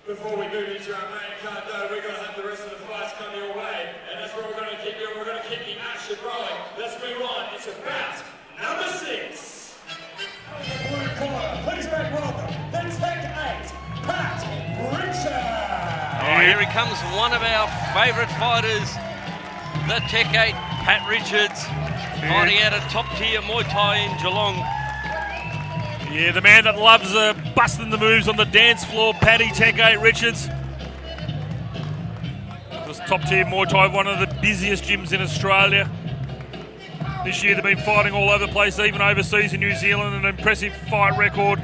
Before we move into our main card, though, we're going to have the rest of the fights come your way, and that's where we're going to keep you. We're going to keep the action rolling. Let's move on. It's bout number 6. Blue corner, please make welcome the Tech 8, Pat Richards. Oh, here he comes, one of our favourite fighters, the Tech 8, Pat Richards, fighting out of top-tier Muay Thai in Geelong. Yeah, the man that loves busting the moves on the dance floor, Paddy Tech 8 Richards. This top-tier Muay Thai, one of the busiest gyms in Australia. This year they've been fighting all over the place, even overseas in New Zealand, an impressive fight record.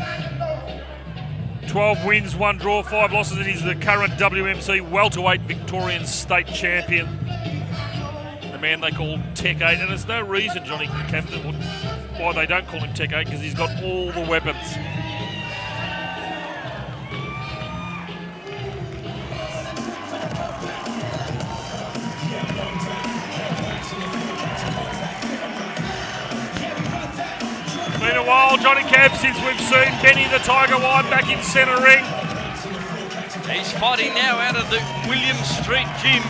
12 wins, 1 draw, 5 losses, and he's the current WMC welterweight Victorian state champion. The man they call Tech 8, and there's no reason, Johnny Captain, why they don't call him Tech 8, because he's got all the weapons. Been a while, Johnny Cab, since we've seen Benny the Tiger White back in centre ring. He's fighting now out of the William Street Gym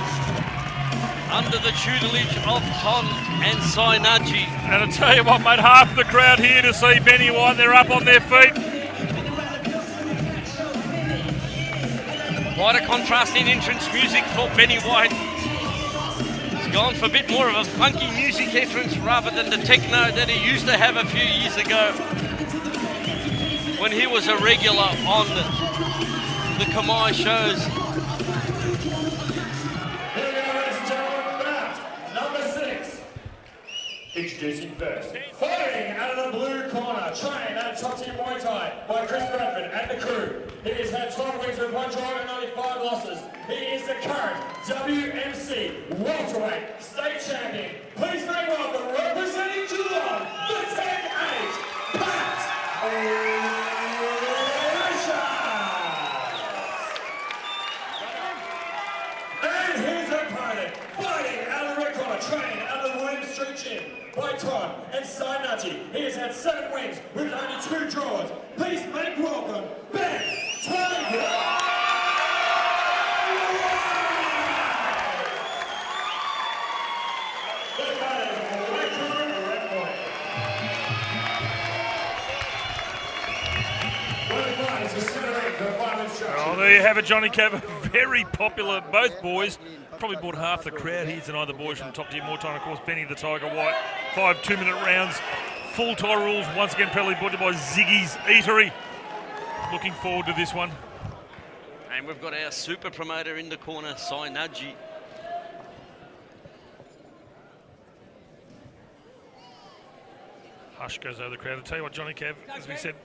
under the tutelage of Ton and Sainaji. And I tell you what, mate, half the crowd here to see Benny White. They're up on their feet. Quite a contrasting entrance music for Benny White. He's gone for a bit more of a funky music entrance rather than the techno that he used to have a few years ago when he was a regular on the Kamai shows. Introducing first, fighting out of the blue corner, trained at top-tier Muay Thai by Chris Bradford and the crew. He has had 12 wins with 1 draw and only 5 losses. He is the current WMC welterweight state champion. Please make welcome, representing Geelong, the Tech 8, Pat Richards. And his opponent, fighting out of the red corner, trained out of the William Street Gym by Todd and Sainaji. He has had 7 wins with only 2 draws. Please make welcome Ben Tiger. Oh, there you have it, Johnny Cav. Very popular, both boys. Probably brought half the crowd here tonight, the boys from top tier Muay Thai, and of course Benny the Tiger White. 5 2-minute rounds, full Thai rules, once again proudly brought to you by Ziggy's Eatery. Looking forward to this one. And we've got our super promoter in the corner, Sainaji. Hush goes over the crowd. I'll tell you what, Johnny Cav, as we said,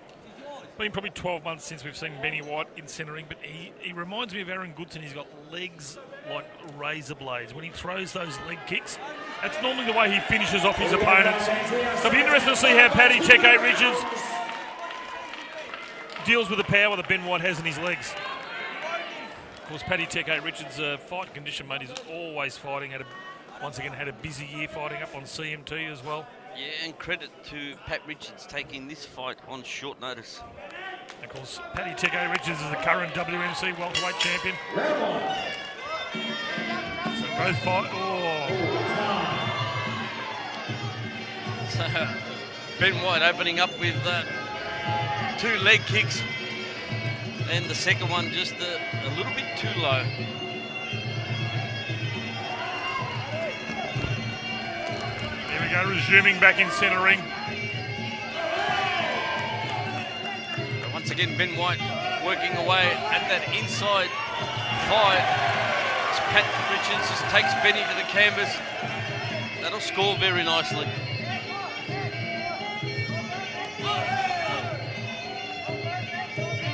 been probably 12 months since we've seen Benny White in centering, but he reminds me of Aaron Goodson. He's got legs like razor blades. When he throws those leg kicks, that's normally the way he finishes off his opponents. So it'll be interesting to see how Paddy Tech 8 Richards deals with the power that Ben White has in his legs. Of course, Paddy Tech 8 Richards' fight condition, mate, he's always fighting. Once again, had a busy year fighting up on CMT as well. Yeah, and credit to Pat Richards taking this fight on short notice. Of course, Paddy Tech 8 Richards is the current WMC welterweight champion. So both fight. Oh. So Ben White opening up with 2 leg kicks, and the second one just a little bit too low. Here we go, resuming back in centre ring. Once again, Ben White working away at that inside fight. As Pat Richards just takes Benny to the canvas. That'll score very nicely.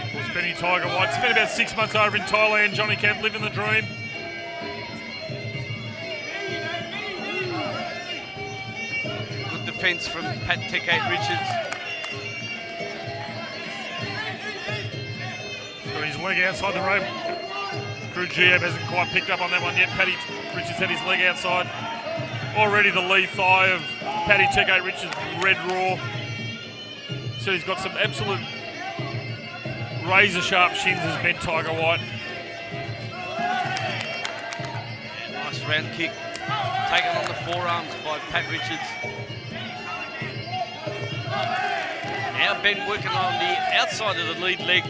Of course, Benny Tiger White spent about 6 months over in Thailand. Johnny Cav living the dream. Good defence from Pat Tech 8 Richards. His leg outside the rope. Crew Giab hasn't quite picked up on that one yet. Paddy Richards had his leg outside. Already the lead thigh of Paddy Tech 8 Richards, red raw. So he's got some absolute razor sharp shins as Ben Tiger White. round kick taken on the forearms by Pat Richards. Now Ben working on the outside of the lead leg.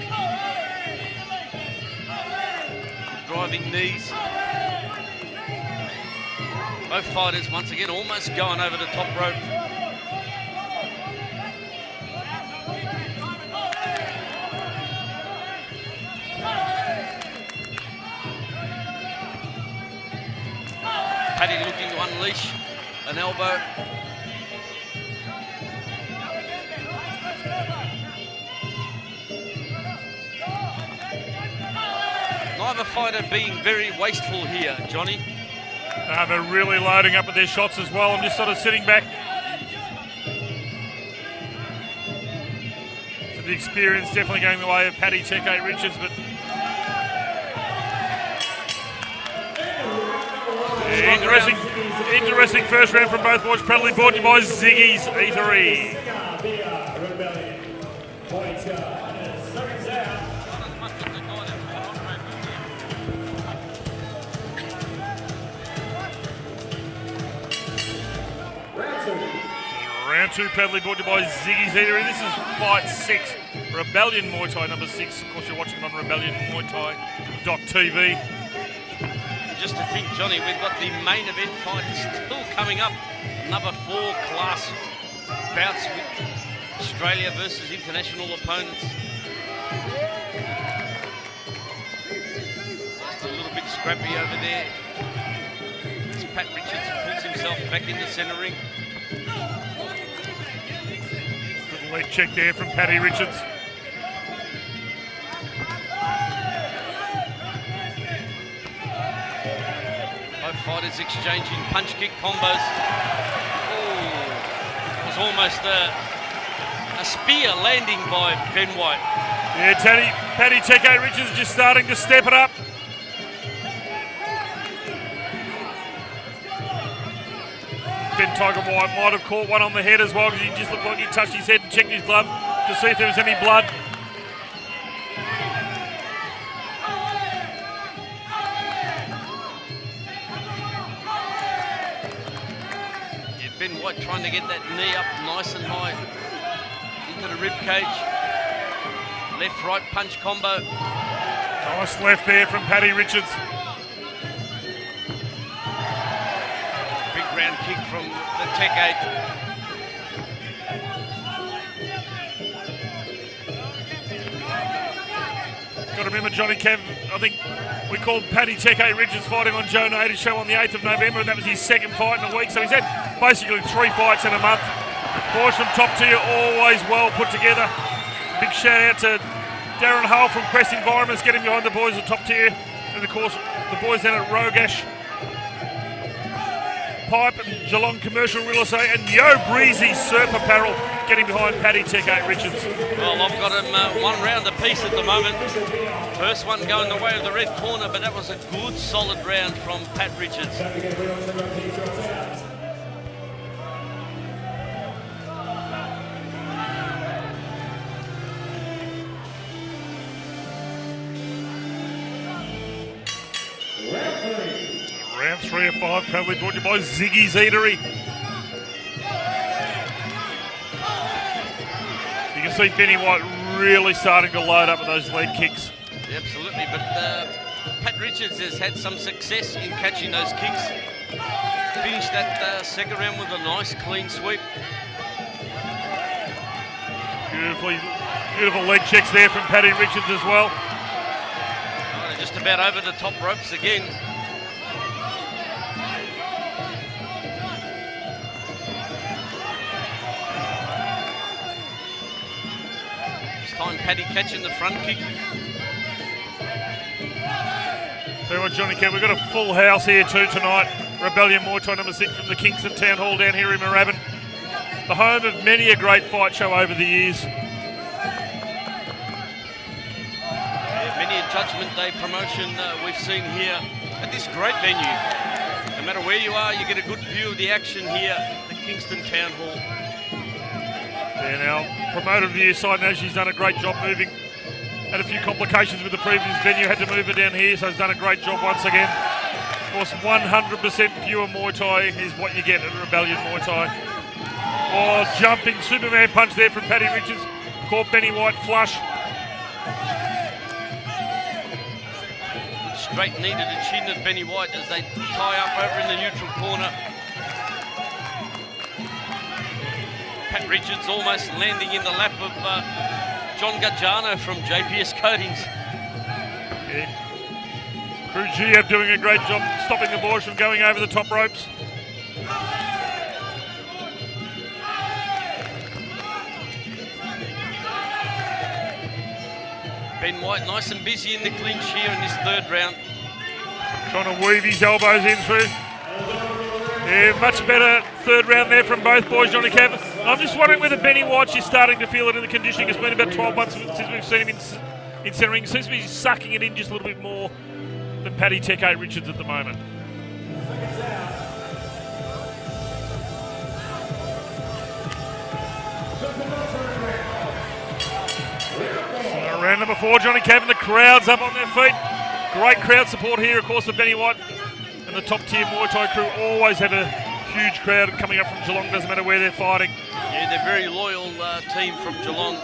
Driving knees. Both fighters once again almost going over the top rope. Paddy looking to unleash an elbow. Neither fighter being very wasteful here, Johnny. They're really loading up with their shots as well. I'm just sort of sitting back. The experience definitely going the way of Paddy Teke Richards, but interesting first round from both boys. Proudly brought to you by Ziggy's Eatery. Round two, proudly brought to you by Ziggy's Eatery. This is fight 6, Rebellion Muay Thai number 6. Of course, you're watching on RebellionMuayThai.tv. Just to think, Johnny, we've got the main event fight still coming up. Another 4 class bouts with Australia versus international opponents. Just a little bit scrappy over there. As Pat Richards pulls himself back in the centre ring. Good leg check there from Paddy Richards. Both fighters exchanging punch-kick combos. Oh, it was almost a spear landing by Ben White. Yeah, Paddy Teke Richards just starting to step it up. Ben Tiger White might have caught one on the head as well, because he just looked like he touched his head and checked his glove to see if there was any blood. Ben White trying to get that knee up nice and high into the rib cage. Left-right punch combo. Nice left there from Paddy Richards. Big round kick from the Teke. Got to remember, Johnny Kev, I think we called Paddy Teke Richards fighting on Joe Nader's show on the 8th of November, and that was his second fight in a week. So he's had basically 3 fights in a month. Boys from top tier, always well put together. Big shout out to Darren Hull from Quest Environments, getting behind the boys at top tier. And of course, the boys down at Rogash Pipe and Geelong Commercial Real Estate, and Yo Breezy Surf Apparel getting behind Paddy Teke Richards. Well, I've got him 1 round apiece at the moment. First one going the way of the red corner, but that was a good solid round from Pat Richards. Round 3 of 5, proudly brought to you by Ziggy's Eatery. You can see Benny White really starting to load up with those leg kicks. Yeah, absolutely, but Pat Richards has had some success in catching those kicks. Finished that second round with a nice clean sweep. Beautiful leg checks there from Paddy Richards as well. Oh, just about over the top ropes again. Time Paddy catching the front kick. Tell you what, Johnny Kev, we've got a full house here too tonight. Rebellion Muay Thai number 6 from the Kingston Town Hall down here in Moorabbin. The home of many a great fight show over the years. Yeah, many a Judgment Day promotion we've seen here at this great venue. No matter where you are, you get a good view of the action here at the Kingston Town Hall. Yeah, now, promoter of the year side knows she's done a great job moving. Had a few complications with the previous venue, had to move her down here, so has done a great job once again. course, 100% pure Muay Thai is what you get at Rebellion Muay Thai. Oh, jumping Superman punch there from Paddy Richards. Caught Benny White flush. Straight knee to the chin of Benny White as they tie up over in the neutral corner. Pat Richards almost landing in the lap of John Gajano from JPS Coatings. Yeah. Crew G doing a great job stopping the boys from going over the top ropes. Ben White nice and busy in the clinch here in this third round. Trying to weave his elbows in through. Yeah, much better third round there from both boys, Johnny Cav. I'm just wondering whether Benny White's is starting to feel it in the conditioning. It's been about 12 months since we've seen him in centering. He seems to be sucking it in just a little bit more than Paddy Teke Richards at the moment. Round number 4, Johnny Cav, the crowd's up on their feet. Great crowd support here, of course, for Benny White. And the top tier Muay Thai crew always have a huge crowd coming up from Geelong, doesn't matter where they're fighting. Yeah, they're a very loyal team from Geelong.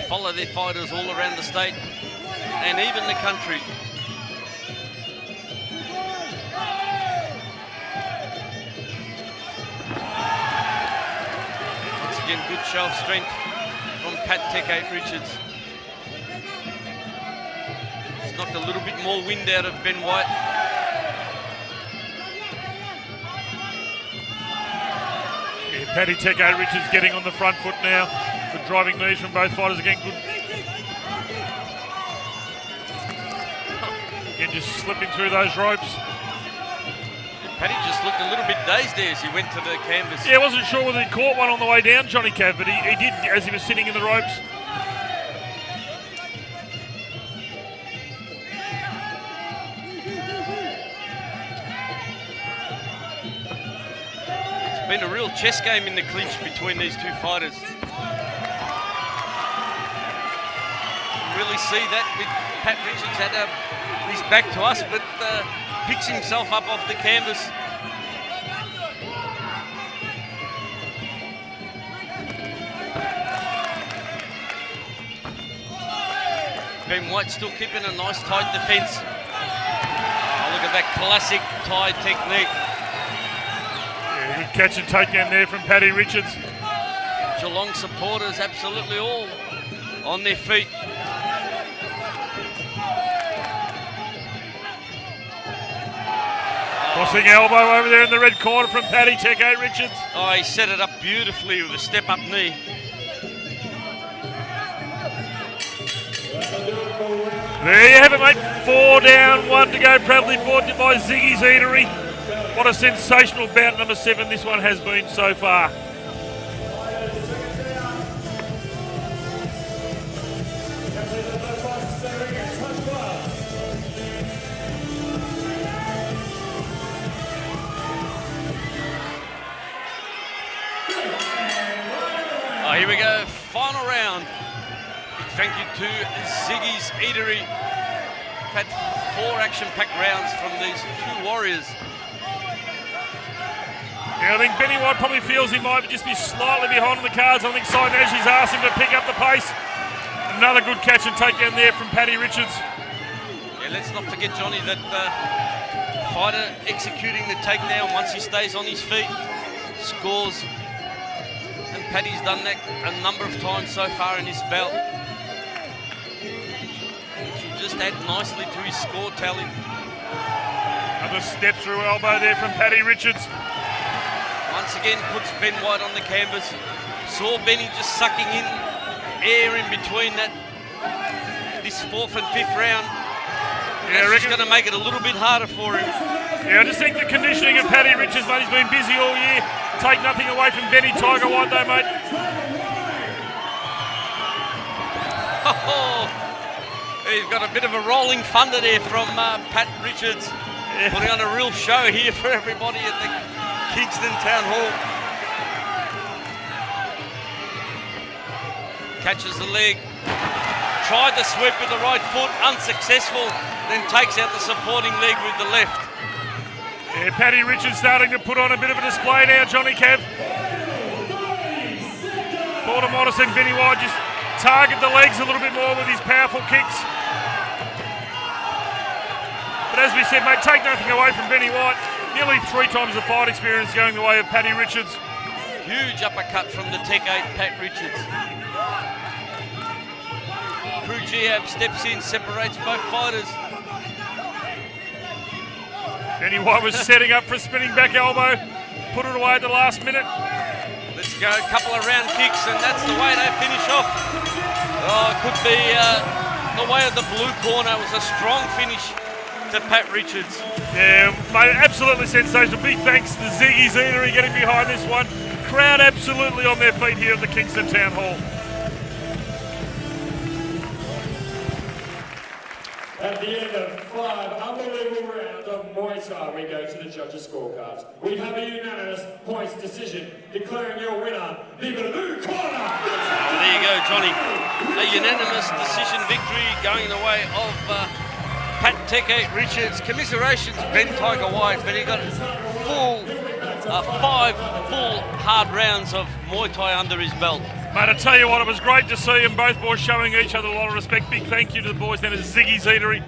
Follow their fighters all around the state and even the country. Once again, good show of strength from Pat Teke Richards. He's knocked a little bit more wind out of Ben White. Yeah, Paddy Teke Richards getting on the front foot now. Good driving knees from both fighters again. Good. Again, just slipping through those ropes. Paddy just looked a little bit dazed there as he went to the canvas. Yeah, I wasn't sure whether he caught one on the way down, Johnny Cav, but he did as he was sitting in the ropes. It's been a real chess game in the clinch between these two fighters. You really see that with Pat Richards had his back to us, but picks himself up off the canvas. Ben White still keeping a nice tight defence. Oh, look at that classic Thai technique. Yeah, good catch and takedown there from Paddy Richards. Geelong supporters absolutely all on their feet. Crossing elbow over there in the red corner from Paddy Teke Richards. Oh, he set it up beautifully with a step-up knee. There you have it, mate. 4 down, 1 to go. Proudly brought to you by Ziggy's Eatery. What a sensational bout number 7 this one has been so far. Oh, here we go, final round. Thank you to Ziggy's Eatery. We've had 4 action-packed rounds from these 2 warriors. Yeah, I think Benny White probably feels he might just be slightly behind on the cards. I think Simon Ashley's asked him to pick up the pace. Another good catch and takedown there from Paddy Richards. Yeah, let's not forget, Johnny, that fighter executing the takedown once he stays on his feet scores. And Paddy's done that a number of times so far in his bout. Which will just add nicely to his score tally. Another step through elbow there from Paddy Richards. Once again puts Ben White on the canvas. Saw Benny just sucking in air in between this 4th and 5th round. Yeah, that's going to make it a little bit harder for him. Yeah, I just think the conditioning of Paddy Richards, mate, he's been busy all year. Take nothing away from Benny Tiger White though, mate. Oh, he's got a bit of a rolling thunder there from Pat Richards. Yeah. Putting on a real show here for everybody at the Kingston Town Hall. Catches the leg. Tried the sweep with the right foot, unsuccessful. Then takes out the supporting leg with the left. Yeah, Paddy Richards starting to put on a bit of a display now, Johnny Kev. Porter Modest and Benny White just target the legs a little bit more with his powerful kicks. But as we said, mate, take nothing away from Benny White. Nearly 3 times the fight experience going the way of Paddy Richards. Huge uppercut from the Tech 8, Pat Richards. Crew Giab steps in, separates both fighters. Benny White was setting up for a spinning back elbow. Put it away at the last minute. Let's go, a couple of round kicks, and that's the way they finish off. Oh, it could be the way of the blue corner. It was a strong finish to Pat Richards. Yeah, mate, absolutely sensational. Big thanks to Ziggy Zenery getting behind this one. Crowd absolutely on their feet here at the Kingston Town Hall. At the end of 5 unbelievable rounds of Muay Thai, we go to the judges' scorecards. We have a unanimous points decision declaring your winner, the blue corner. Oh, there you go, Johnny. A unanimous decision victory going the way of Pat Teke Richards. Commiserations, Ben Tiger White, but he got 5 full hard rounds of Muay Thai under his belt. Mate, I tell you what, it was great to see them both boys showing each other a lot of respect. Big thank you to the boys then as Ziggy Zenery